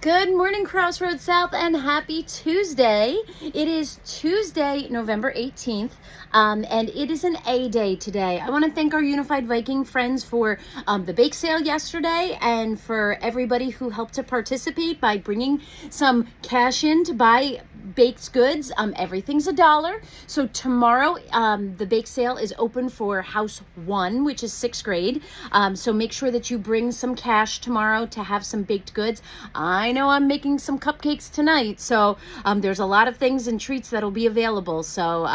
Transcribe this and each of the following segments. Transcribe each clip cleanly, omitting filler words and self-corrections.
Good morning, Crossroads South, and happy Tuesday. It is Tuesday, November 18th, and it is an A day today. I want to thank our Unified Viking friends for the bake sale yesterday and for everybody who helped to participate by bringing some cash in to buy baked goods. Everything's $1. So tomorrow, the bake sale is open for House 1, which is 6th grade. So make sure that you bring some cash tomorrow to have some baked goods. I know I'm making some cupcakes tonight, so there's a lot of things and treats that'll be available. So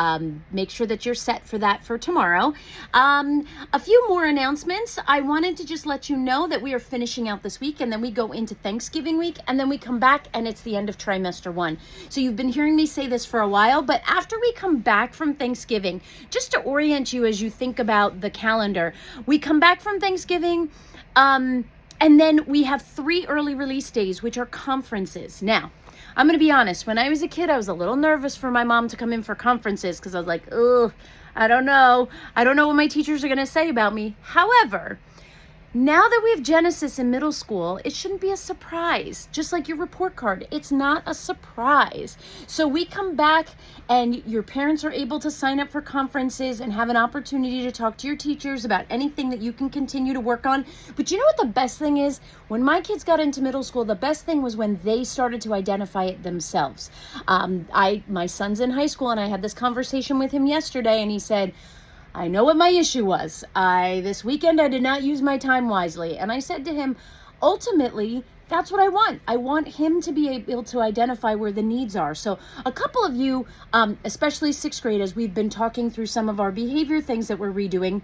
make sure that you're set for that for tomorrow. A few more announcements. I wanted to just let you know that we are finishing out this week, and then we go into Thanksgiving week, and then we come back and it's the end of trimester 1. So you've been hearing me say this for a while, but after we come back from Thanksgiving, just to orient you as you think about the calendar, we come back from Thanksgiving, and then we have 3 early release days, which are conferences. Now, I'm going to be honest. When I was a kid, I was a little nervous for my mom to come in for conferences because I was like, ugh, I don't know. I don't know what my teachers are going to say about me. However, now that we have Genesis in middle school, it shouldn't be a surprise. Just like your report card, it's not a surprise. So we come back and your parents are able to sign up for conferences and have an opportunity to talk to your teachers about anything that you can continue to work on. But you know what the best thing is? When my kids got into middle school, the best thing was when they started to identify it themselves. My son's in high school, and I had this conversation with him yesterday, and he said, I know what my issue was. This weekend I did not use my time wisely. And I said to him, ultimately, that's what I want. I want him to be able to identify where the needs are. So a couple of you, especially 6th grade, as we've been talking through some of our behavior things that we're redoing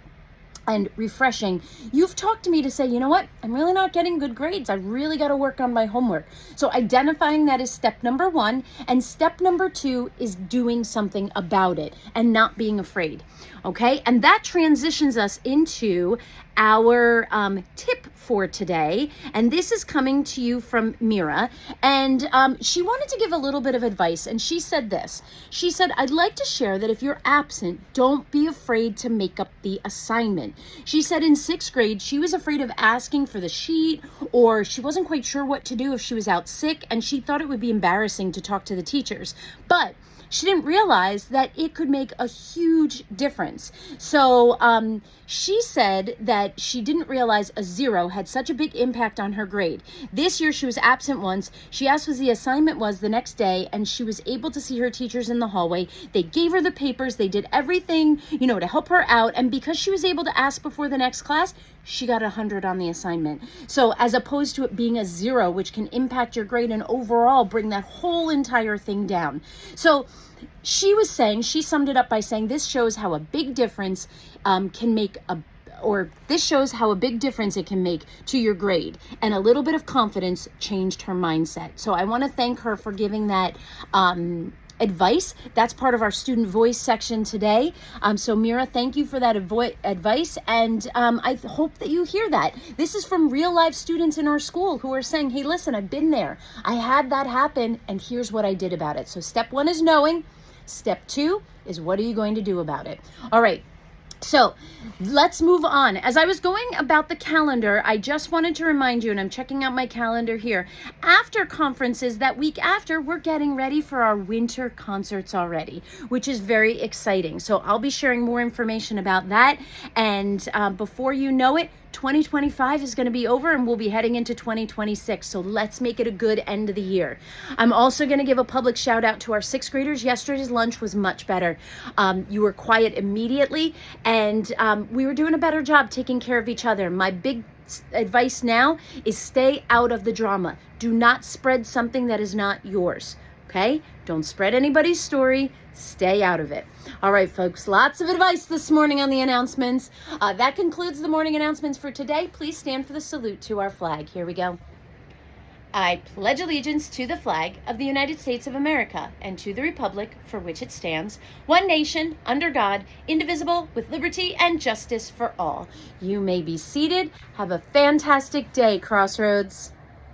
and refreshing, you've talked to me to say, you know what, I'm really not getting good grades. I really got to work on my homework. So identifying that is step number 1. And step number 2 is doing something about it and not being afraid. Okay. And that transitions us into our tip for today. And this is coming to you from Mira. And she wanted to give a little bit of advice. And she said this. She said, I'd like to share that if you're absent, don't be afraid to make up the assignment. She said in 6th grade, she was afraid of asking for the sheet, or she wasn't quite sure what to do if she was out sick. And she thought it would be embarrassing to talk to the teachers. But she didn't realize that it could make a huge difference. So she said that she didn't realize a 0 had such a big impact on her grade. This year she was absent once. She asked what the assignment was the next day, and she was able to see her teachers in the hallway. They gave her the papers. They did everything, to help her out. And because she was able to ask before the next class, she got 100 on the assignment. So as opposed to it being a 0, which can impact your grade and overall bring that whole entire thing down. So she summed it up by saying this shows how a big difference this shows how a big difference it can make to your grade, and a little bit of confidence changed her mindset. So I want to thank her for giving that advice. That's part of our student voice section today. So Mira, thank you for that advice. And I hope that you hear that. This is from real life students in our school who are saying, hey, listen, I've been there. I had that happen, and here's what I did about it. So step 1 is knowing. Step 2 is what are you going to do about it? All right. So let's move on. As I was going about the calendar, I just wanted to remind you, and I'm checking out my calendar here, after conferences that week after, we're getting ready for our winter concerts already, which is very exciting. So I'll be sharing more information about that. And before you know it, 2025 is going to be over and we'll be heading into 2026. So let's make it a good end of the year. I'm also going to give a public shout out to our 6th graders. Yesterday's lunch was much better. You were quiet immediately, and we were doing a better job taking care of each other. My big advice now is stay out of the drama. Do not spread something that is not yours. Okay? Don't spread anybody's story. Stay out of it. All right, folks, lots of advice this morning on the announcements. That concludes the morning announcements for today. Please stand for the salute to our flag. Here we go. I pledge allegiance to the flag of the United States of America and to the republic for which it stands, one nation, under God, indivisible, with liberty and justice for all. You may be seated. Have a fantastic day, Crossroads.